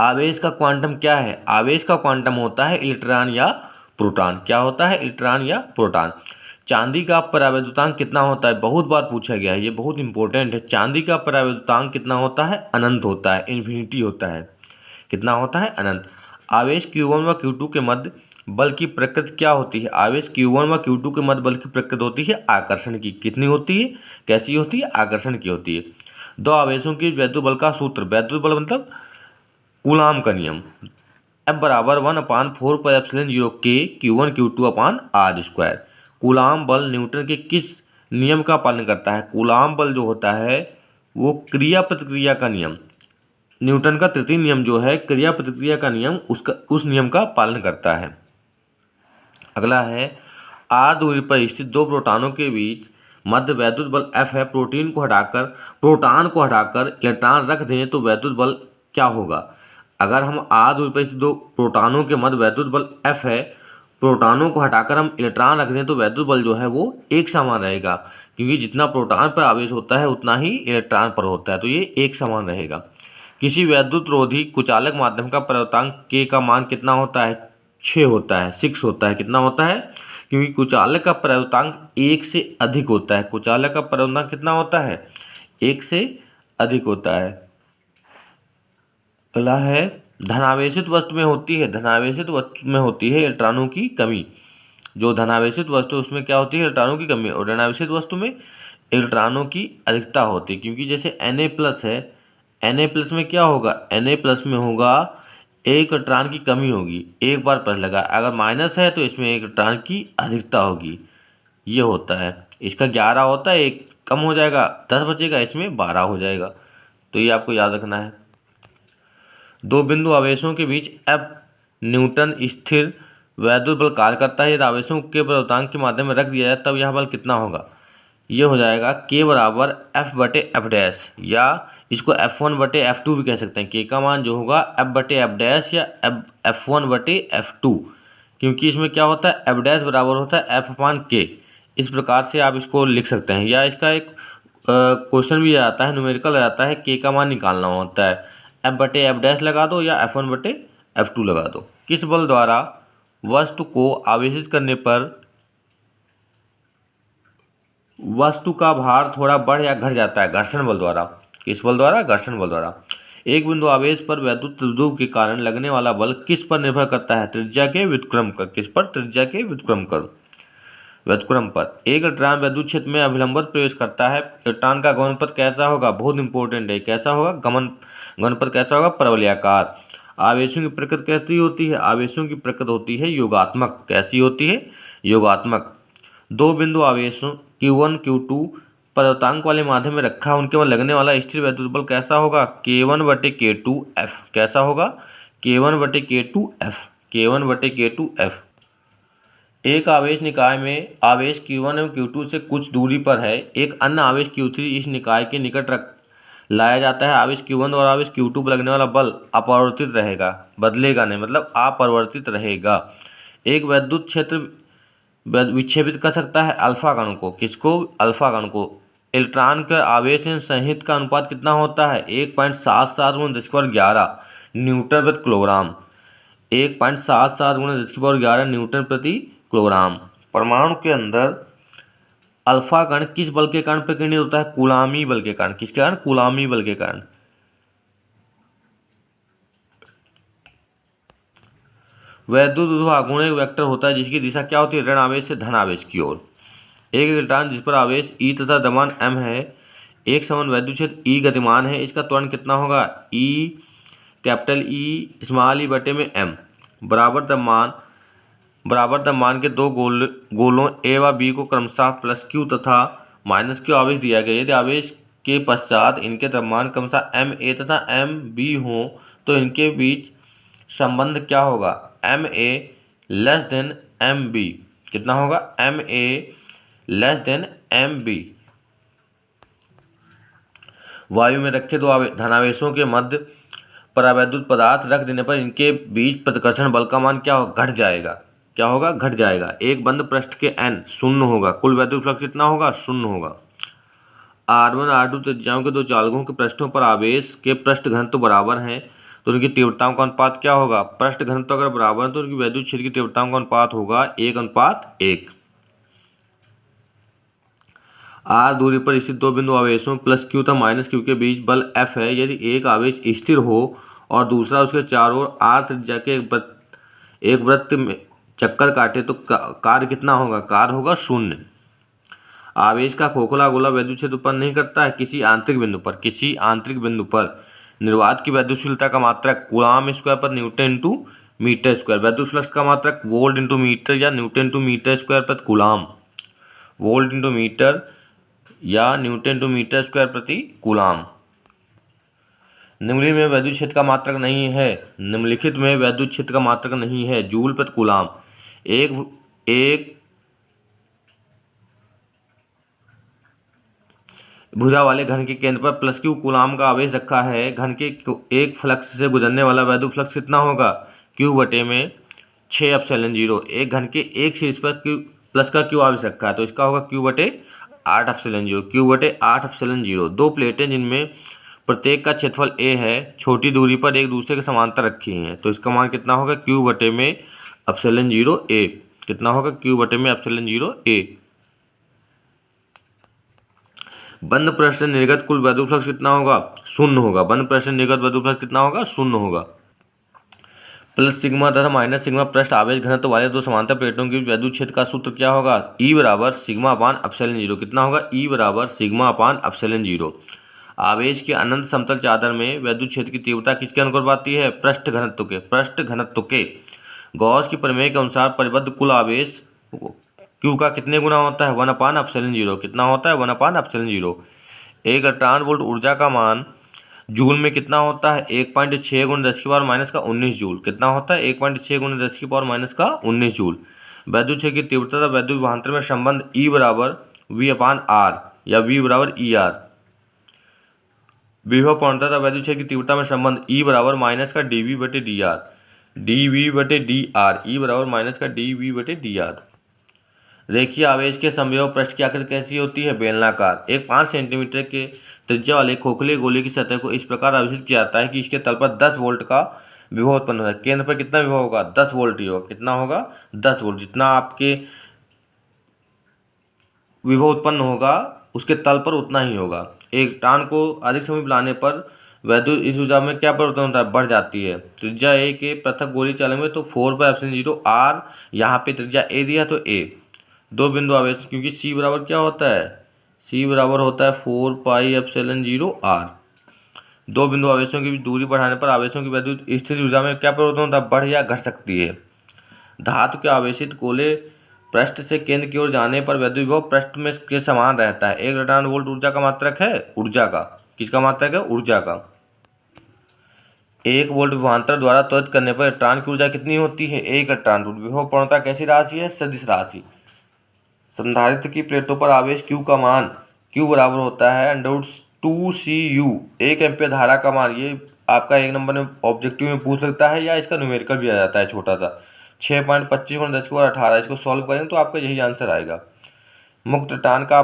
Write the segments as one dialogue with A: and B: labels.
A: आवेश का क्वांटम क्या है? आवेश का क्वांटम होता है इलेक्ट्रॉन या प्रोटॉन। क्या होता है? इलेक्ट्रॉन या प्रोटॉन। चांदी का परावैद्युतांक कितना होता है? बहुत बार पूछा गया है, ये बहुत इंपॉर्टेंट है। चांदी का परावैद्युतांक कितना होता है? अनंत होता है, इन्फिनिटी होता है। कितना होता है? अनंत। आवेश Q1 व Q2 के मध्य बल की प्रकृति क्या होती है? आवेश Q1 व Q2 के मध्य बल की प्रकृति होती है आकर्षण की। कितनी होती है? कैसी होती है? आकर्षण की होती है। दो आवेशों की वैद्युत बल का सूत्र, वैद्युत बल मतलब कूलाम का नियम, F बराबर 1/4πε0 K Q1 Q2 अपान R स्क्वायर। कूलाम बल न्यूटन के किस नियम का पालन करता है? कूलाम बल जो होता है वो क्रिया प्रतिक्रिया का नियम, न्यूटन का तृतीय नियम जो है क्रिया प्रतिक्रिया का नियम, उस नियम का पालन करता है। अगला है, R दूरी पर स्थित दो प्रोटॉनों के बीच मध्य वैद्युत बल F है। प्रोटॉन को हटाकर इलेक्ट्रॉन रख दें तो वैद्युत बल क्या होगा? अगर हम R दूरी पर स्थित दो प्रोटॉनों के मध्य वैद्युत बल F है, प्रोटॉनों को हटाकर हम इलेक्ट्रॉन रख दें तो वैद्युत बल जो है वो एक समान रहेगा, क्योंकि जितना प्रोटॉन पर आवेश होता है उतना ही इलेक्ट्रॉन पर होता है, तो ये एक समान रहेगा। किसी वैद्युत रोधी कुचालक माध्यम का परावर्तांक K का मान कितना होता है? 6 होता है, 6 होता है। कितना होता है? क्योंकि कुचालक का परावर्तांक 1 से अधिक होता है। कुचालक का परावर्तांक कितना होता है? 1 से अधिक होता है। अगला है, धनावेशित वस्तु में होती है, धनावेशित वस्तु में होती है इलेक्ट्रॉनों की कमी। जो धनावेशित वस्तु है उसमें क्या होती है? इलेक्ट्रॉनों की कमी। और ऋणावेशित वस्तु में इलेक्ट्रॉनों की अधिकता होती है, क्योंकि जैसे Na+ है, Na+ में क्या होगा? Na+ में होगा एक इलेक्ट्रॉन की कमी होगी, एक बार प्लस लगा। अगर माइनस है तो इसमें एक इलेक्ट्रॉन की अधिकता होगी, ये होता है। इसका 11 होता है, एक कम हो जाएगा, 10 बचेगा, इसमें 12 हो जाएगा। तो ये आपको याद रखना है। दो बिंदु आवेशों के बीच F न्यूटन स्थिर वैद्युत बल कार्य करता है। यदि आवेशों के परावर्तांक के माध्यम में रख दिया जाए तब यह बल कितना होगा? ये हो जाएगा K बराबर F/F', या इसको F1/F2 भी कह सकते हैं। K का मान जो होगा F/F' या F1/F2, क्योंकि इसमें क्या होता है? F' बराबर होता है F/K। इस प्रकार से आप इसको लिख सकते हैं, या इसका एक क्वेश्चन भी आता है, न्यूमेरिकल आता है, K का मान निकालना होता है, F/F' लगा दो या F1/F2 लगा दो। किस बल द्वारा वस्तु को आवेशित करने पर वस्तु का भार थोड़ा बढ़ या घट जाता है? घर्षण बल द्वारा। किस बल द्वारा? घर्षण बल द्वारा। एक बिंदु आवेश पर वैद्युत त्रिध्रुव के कारण लगने वाला बल किस पर निर्भर करता है? त्रिज्या के व्युत्क्रम पर। किस पर? त्रिज्या के व्युत्क्रम पर। एक इलेक्ट्रॉन वैद्युत क्षेत्र में अभिलंबित प्रवेश करता है, इलेक्ट्रॉन का गमनपथ कैसा होगा? बहुत इंपॉर्टेंट है, कैसा होगा? गमनपथ कैसा होगा? परवलयाकार। आवेशों की प्रकृति कैसी होती है? आवेशों की प्रकृति होती है योगात्मक। कैसी होती है? योगात्मक। दो बिंदु आवेशों Q1 Q2 परावर्तांक वाले माध्यम में रखा, उनके वहाँ लगने वाला स्थिर वैद्युत बल कैसा होगा? K1/K2F। कैसा होगा? K1/K2F। एक आवेश निकाय में आवेश Q1 एवं Q2 से कुछ दूरी पर है, एक अन्य आवेश Q3 इस निकाय के निकट रख लाया जाता है। आवेश Q1 और आवेश Q2 पर लगने वाला बल अपरिवर्तित रहेगा, बदलेगा नहीं, मतलब अपरिवर्तित रहेगा। एक वैद्युत क्षेत्र विक्षेपित कर सकता है अल्फा कण को। किसको? अल्फा कण को। इलेक्ट्रॉन के आवेश संहित का अनुपात कितना होता है? 1.77 × 10⁻11 न्यूटन प्रति किलोग्राम। 1.77 × 10⁻11 न्यूटन प्रति किलोग्राम। परमाणु के अंदर अल्फा कण किस बल के कारण प्रकीर्णित होता है? कूलामी बल के कारण। किसके कारण? कूलामी बल के कारण। वैद्युत विभव आघूर्ण एक वेक्टर होता है जिसकी दिशा क्या होती है? ऋण आवेश से धन आवेश की ओर। एक इलेक्ट्रॉन जिस पर आवेश E तथा द्रव्यमान m है, एक समान वैद्युत क्षेत्र E गतिमान है, इसका त्वरण कितना होगा? E m बराबर द्रव्यमान के दो गोलों A व B को क्रमशः +Q तथा -Q आवेश दिया गया। यदि आवेश के पश्चात इनके द्रव्यमान क्रमशः Ma तथा Mb हों तो इनके बीच संबंध क्या होगा? Ma < Mb। कितना होगा? Ma < Mb। वायु में रखे दो धनावेशों के मध्य परावैद्युत पदार्थ रख देने पर इनके बीच प्रतिकर्षण बल का मान क्या होगा? घट जाएगा। क्या होगा? घट जाएगा। एक बंद पृष्ठ के n 0 होगा, कुल वैद्युत फ्लक्स कितना होगा? 0 होगा। R1 R2 त्रिज्याओं के दो चालकों के पृष्ठों पर आवेश के पृष्ठ घनत्व बराबर हैं तो उनकी तीव्रताओं का अनुपात क्या होगा, पृष्ठ घनत्व अगर बराबर है तो उनकी वैद्युत क्षेत्र की तीव्रताओं का अनुपात होगा 1:1। आर दूरी पर स्थित दो बिंदु आवेशों प्लस क्यू तथा माइनस क्यू के बीच बल एफ है। यदि एक आवेश स्थिर हो और दूसरा उसके चारों ओर आर त्रिज्या के एक वृत्त में चक्कर काटे तो कार्य कितना होगा, कार्य होगा 0। आवेश का खोखला गोला वैद्युत क्षेत्र उत्पन्न नहीं करता है। किसी आंतरिक बिंदु पर निर्वात की वैद्युतशीलता का मात्रक कूलाम स्क्वायर पर न्यूटन इंटू मीटर स्क्वायर, वैद्युत फ्लक्स का मात्रक वोल्ट इंटू मीटर या न्यूटन इंटू मीटर स्क्वायर प्रति कूलाम, वोल्ट इंटू मीटर या न्यूटन इंटू मीटर स्क्वायर प्रति कूलाम। निम्नलिखित में वैद्युत क्षेत्र का मात्रक नहीं है, निम्नलिखित में वैद्युत क्षेत्र का मात्रक नहीं है। जूल प्रति कूलाम। एक भुजा वाले घन के केंद्र पर प्लस क्यू कूलाम का आवेश रखा है। घन के एक फ्लक्स से गुजरने वाला वैद्युत फ्लक्स कितना होगा, क्यू बटे में 6 ε0। एक घन के एक शीर्ष पर क्यू प्लस का क्यू आवेश रखा है तो इसका होगा क्यू बटे 8 ε0, क्यू बटे 8 ε0। दो प्लेटें जिनमें प्रत्येक का क्षेत्रफल a है छोटी दूरी पर एक दूसरे के समांतर रखी हैं तो इसका मान कितना होगा, क्यू बटे में ε0 a। कितना होगा, क्यू बटे में ε0 a। बंद पृष्ठ निर्गत कुल वैद्युत फ्लक्स कितना होगा, 0 होगा। बंद पृष्ठ निर्गत वैद्युत फ्लक्स कितना होगा, 0 होगा। प्लस सिग्मा तथा माइनस सिग्मा पृष्ठ आवेश घनत्व वाले दो समांतर प्लेटों के वैद्युत क्षेत्र का सूत्र क्या होगा, E बराबर सिग्मा अपान ε0। कितना होगा, E बराबर सिग्मा अपान ε0। आवेश के अनंत समतल चादर में वैद्युत क्षेत्र की तीव्रता किसके अनुपाती है, पृष्ठ घनत्व के। गॉस की प्रमेय के अनुसार परिबद्ध कुल आवेश क्यू का कितने गुना होता है, 1/ε0। कितना होता है, 1/ε0। एक इलेक्ट्रॉन वोल्ट ऊर्जा का मान जूल में कितना होता है, 1.6 × 10⁻⁻19 जूल। कितना होता है, 1.6 × 10⁻⁻19 जूल। वैद्युत क्षेत्र की तीव्रता तथा वैद्युत विभवांतर में संबंध E बराबर V/R या V बराबर ER। विभव पूर्णता तथा वैद्युत क्षेत्र की तीव्रता में संबंध E बराबर माइनस का dV/dr, dV/dr। E बराबर माइनस का dV/dr। रेखीय आवेश के समविभव पृष्ठ की आकृति कैसी होती है, बेलनाकार। एक 5 सेंटीमीटर के त्रिज्या वाले खोखले गोले की सतह को इस प्रकार आवेशित किया जाता है कि इसके तल पर 10 वोल्ट का विभव उत्पन्न होता है। केंद्र पर कितना विभव होगा, 10 वोल्ट ही होगा। कितना होगा, 10 वोल्ट। जितना आपके विभव उत्पन्न होगा उसके तल पर उतना ही होगा। एक टान को अधिक समय बुलाने पर वैद्युत इस ऊर्जा में क्या परिवर्तन होता है, बढ़ जाती है। त्रिज्या ए के पृथक गोली चलेंगे तो 4/ε0 r, यहाँ पे त्रिज्या ए दिया तो a। दो बिंदु आवेश, क्योंकि C बराबर क्या होता है, C बराबर होता है 4πε0 r। दो बिंदु आवेशों की दूरी बढ़ाने पर आवेशों की वैद्युत स्थिति ऊर्जा में क्या परिवर्तन होता है, बढ़ या घट सकती है। धातु के आवेशित गोले पृष्ठ से केंद्र की ओर जाने पर वैद्युत विभव पृष्ठ में के समान रहता है। 1 इलेक्ट्रॉन वोल्ट ऊर्जा का मात्रक है, ऊर्जा का। किसका मात्रक है, ऊर्जा का। 1 वोल्ट विभवांतर द्वारा त्वरित करने पर इलेक्ट्रॉन की ऊर्जा कितनी होती है, 1 इलेक्ट्रॉन वोल्ट। विभव पूर्णता कैसी राशि है, सदिश राशि। संधारित्र की प्लेटों पर आवेश Q का मान Q बराबर होता है √2cu। 1 एम्पीयर धारा का मान, ये आपका 1 नंबर में ऑब्जेक्टिव में पूछ सकता है या इसका न्यूमेरिकल भी आ जाता है छोटा सा। 6.25 × 10⁻18। इसको सॉल्व करेंगे तो आपका यही आंसर आएगा। मुक्त टान का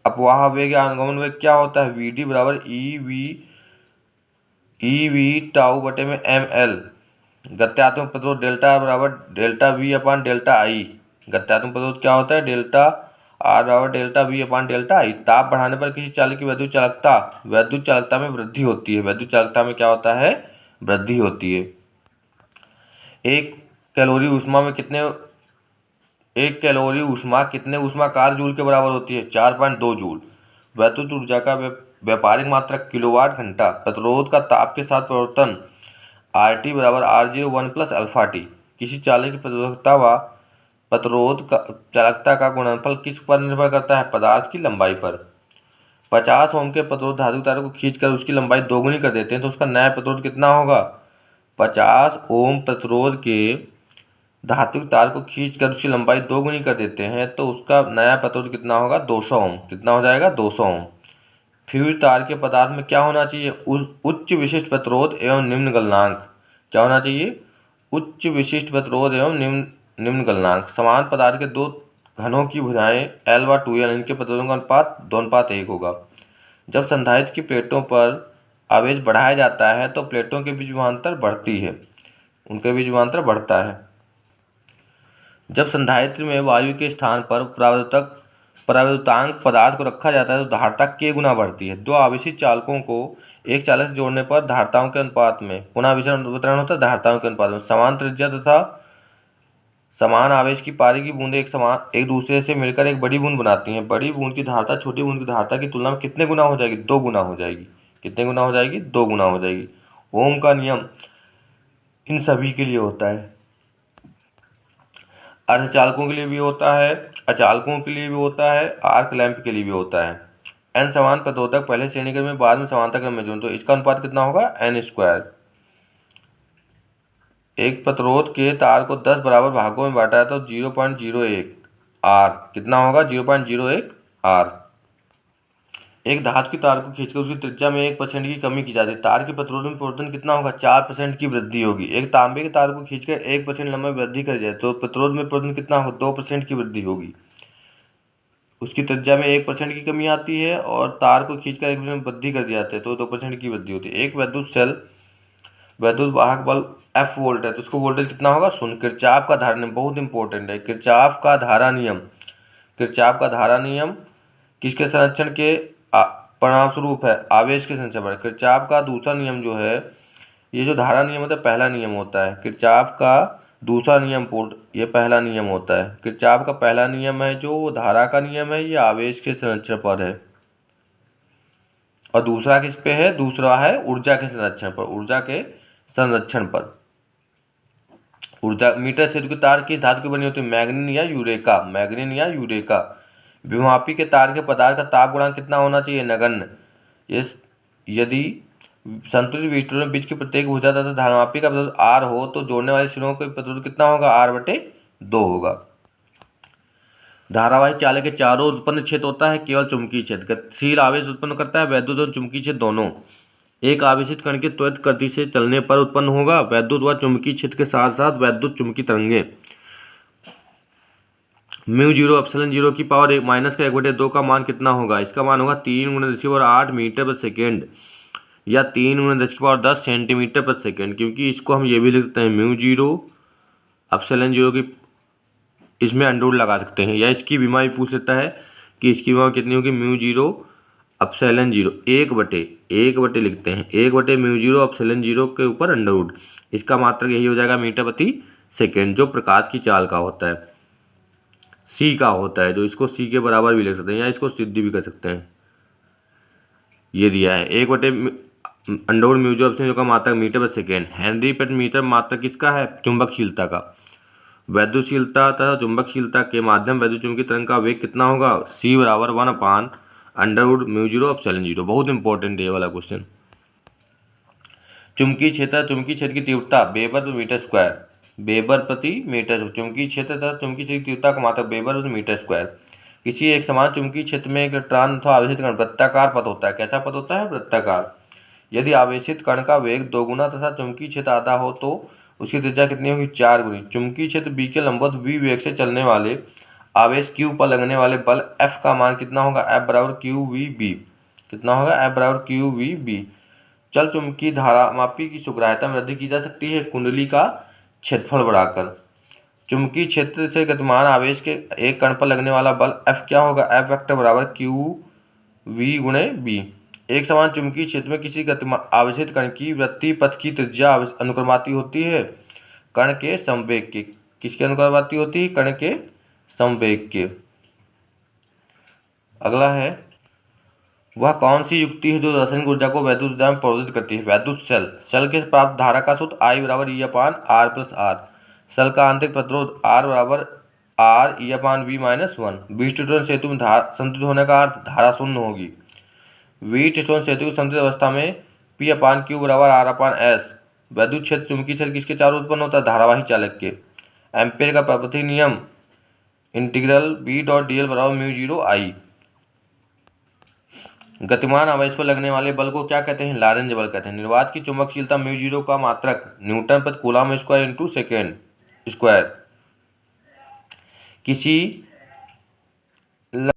A: अपवाह वेग या अनुगमन वेग क्या होता है, Vd बराबर EV टाउ बटे में ml। गत्यात्मक प्रतिरोध डेल्टा बराबर ΔV/ΔI। गत्यात्मक प्रतिरोध क्या होता है, डेल्टा R बराबर ΔV/ΔI। ताप बढ़ाने पर किसी चालक की वैद्युत चालकता में वृद्धि होती है। वैद्युत चालकता में क्या होता है, वृद्धि होती है। 1 कैलोरी ऊष्मा कितने ऊष्मा कार्य जूल के बराबर होती है, 4.2 जूल। वैद्युत ऊर्जा का व्यापारिक मात्रक किलोवाट घंटा। प्रतिरोध का ताप के साथ परिवर्तन RT बराबर R01 + αT। किसी चालक की प्रतिरोधकता व प्रतिरोध का चालकता का गुणनफल किस पर निर्भर करता है, पदार्थ की लंबाई पर। 50 ओम के प्रतिरोध धातु तार को खींचकर उसकी लंबाई दोगुनी कर देते हैं तो उसका नया प्रतिरोध कितना होगा, 50 ओम प्रतिरोध के धातु तार को खींचकर उसकी लंबाई दोगुनी कर देते हैं तो उसका नया प्रतिरोध कितना होगा, 200 ओम। कितना हो जाएगा, 200 ओम। फ्यूज तार के पदार्थ में क्या होना चाहिए, उच्च विशिष्ट प्रतिरोध एवं निम्न गलनांक। क्या होना चाहिए, उच्च विशिष्ट प्रतिरोध एवं निम्न गलनांक। समान पदार्थ के दो घनों की भुजाएं L व 2L, इनके प्रतिरोधों का अनुपात 2:1 होगा। जब संधारित्र की प्लेटों पर आवेश बढ़ाया जाता है तो प्लेटों के बीच विभवांतर बढ़ती है, उनके बीच विभवांतर बढ़ता है। जब संधारित्र में वायु के स्थान पर परावर्तकांक पदार्थ को रखा जाता है तो धारिता k गुना बढ़ती है। दो आवेशित चालकों को एक चालक से जोड़ने पर धारिताओं के अनुपात में पुनः वितरण होता है धारिताओं के अनुपात में। समान त्रिज्या तथा समान आवेश की पारी की बूंदें एक दूसरे से मिलकर एक बड़ी बूंद बनाती हैं। बड़ी बूंद की धारिता छोटी बूंद की धारिता की तुलना में कितने गुना हो जाएगी? 2 गुना हो जाएगी। कितने गुना हो जाएगी? 2 गुना हो जाएगी। ओम का नियम इन सभी के लिए होता है, अर्धचालकों के लिए भी होता है, अचालकों के लिए भी होता है, आर्क लैंप के लिए भी होता है। n समान प्रतिरोधक पहले श्रेणी क्रम में बाद में समांतर क्रम में जोड़ें तो इसका अनुपात कितना होगा? n²। एक प्रतिरोध के तार को 10 बराबर भागों में बांटा है तो 0.01 R कितना होगा? 0.01 R। एक धातु की तार को खींचकर उसकी त्रिज्या में 1% की कमी की जाती है। तार के प्रतिरोध में परिवर्तन कितना होगा? 4% की वृद्धि होगी। एक तांबे के तार को खींचकर 1% लंबाई वृद्धि कर जाए तो प्रतिरोध में परिवर्तन कितना होगा? 2% की वृद्धि होगी। उसकी त्रिज्या में 1% की कमी आती है और तार को खींचकर 1% वृद्धि कर दिया जाता है तो 2% की वृद्धि होती है। एक विद्युत वाहक बल्ब F वोल्ट है तो उसको वोल्टेज कितना होगा? 0। किरचॉफ का धारा नियम बहुत इंपॉर्टेंट है। किरचॉफ का धारा नियम किसके संरक्षण के परिणाम स्वरूप है? आवेश के संरक्षण पर। किरचॉफ का दूसरा नियम जो है, ये जो धारा नियम होता है पहला नियम होता है। किरचॉफ का दूसरा नियम ये पहला नियम होता है। किरचॉफ का पहला नियम है जो धारा का नियम है, ये आवेश के संरक्षण पर है। और दूसरा किस पे है? दूसरा है ऊर्जा के संरक्षण पर। ऊर्जा मीटर क्षेत्र की तार किस धातु की बनी होती है? मैग्नीन या यूरेका। विभवापी के तार के पदार्थ का ताप गुणांक कितना होना चाहिए? नगण्य। यदि संतुलित विस्टोर में बीच के प्रत्येक भुजा तथा धारमापी का प्रतिरोध R हो तो जोड़ने वाले सिरों का प्रतिरोध कितना होगा? R/2 होगा। धारावाही चालक के चारों उत्पन्न क्षेत्र होता है केवल चुंबकीय क्षेत्र। गतिशील आवेश उत्पन्न करता है वैद्युत और चुंबकीय क्षेत्र दोनों। एक आवेशित कण के त्वरित गति से चलने पर उत्पन्न होगा वैद्युत व चुंबकीय क्षेत्र के साथ साथ वैद्युत चुंबकीय तरंगें। μ0 ε0 की पावर -1/2 का मान कितना होगा? इसका मान होगा 3 × 10⁸ मीटर/सेकेंड या 3 × 10⁻10 सेंटीमीटर/सेकेंड। क्योंकि इसको हम ये भी लिख सकते हैं μ0 ε0 की इसमें अंडर लगा सकते हैं, या इसकी विमा भी पूछ लेता है कि इसकी विमा कितनी होगी? μ0 ε0 1/1 लिखते हैं, 1/μ0 ε0 के ऊपर अंडर। इसका मात्रक यही हो जाएगा मीटर/सेकेंड जो प्रकाश की चाल का होता है, सी का होता है, जो इसको सी के बराबर भी लिख सकते हैं या इसको सिद्धि भी कर सकते हैं। ये दिया है 1/√μ0 ε0 का मात्रक मीटर/सेकेंड। हेनरी/मीटर मात्रक किसका है? चुंबकशीलता का। वैद्युतशीलता तथा चुंबकशीलता के माध्यम वैद्युत चुंबकीय तरंग का वेग कितना होगा? c = 1/√μ0 ε0। बहुत इंपॉर्टेंट है ये वाला क्वेश्चन। चुंबकीय क्षेत्र की तीव्रता वेबर/मीटर²। चुंबकीय क्षेत्र तथा चुंबकीय क्षेत्र की तीव्रता का मात्रक वेबर/मीटर²। किसी एक समान चुंबकीय क्षेत्र में एक इलेक्ट्रॉन अथवा आवेशित कण वृत्ताकार पथ होता है। कैसा पथ होता है? वृत्ताकार। यदि आवेशित कण का वेग 2 गुना तथा चुंबकीय क्षेत्र आधा हो तो उसकी त्रिज्या कितनी होगी? 4 गुनी। चुंबकीय क्षेत्र B के लंबवत v वेग से चलने वाले आवेश Q पर लगने वाले बल F का मान कितना होगा? F=qvb। कितना होगा? F=qvb। चल चुंबकीय धारामापी की सुग्राह्यता में वृद्धि की जा सकती है कुंडली का क्षेत्रफल बढ़ाकर। चुंबकीय क्षेत्र से गतिमान आवेश के एक कण पर लगने वाला बल F क्या होगा? F=qv×b। एक समान चुंबकीय क्षेत्र में किसी आवेशित कण की वृत्तीय पथ की त्रिज्या अनुक्रमाती होती है कण के संवेग के। किसके अनुक्रमाती होती है? कण के संवेग के। अगला है, वह कौन सी युक्ति है जो रासायनिक ऊर्जा को वैद्युत ऊर्जा में परिवर्तित करती है? वैद्युत शेल के प्राप्त धारा का सूत्र I = E/R+R। शेल का आंतरिक प्रतिरोध R = RE/V-1। व्हीटस्टोन सेतु में संतुलित होने का अर्थ धारा शून्य होगी। व्हीटस्टोन सेतु की संतुलित अवस्था में P/Q = R/S। वैद्युत क्षेत्र चुंबकीय क्षेत्र किसके चारों उत्पन्न होता है? धारावाही चालक के। एम्पीयर का प्रपथी नियम B.dl = μ0I। गतिमान आवेश पर लगने वाले बल को क्या कहते हैं? लॉरेंज बल कहते हैं। निर्वात की चुंबकशीलता μ0 का मात्रक Nm/Coulomb² × सेकेंड स्क्वायर। किसी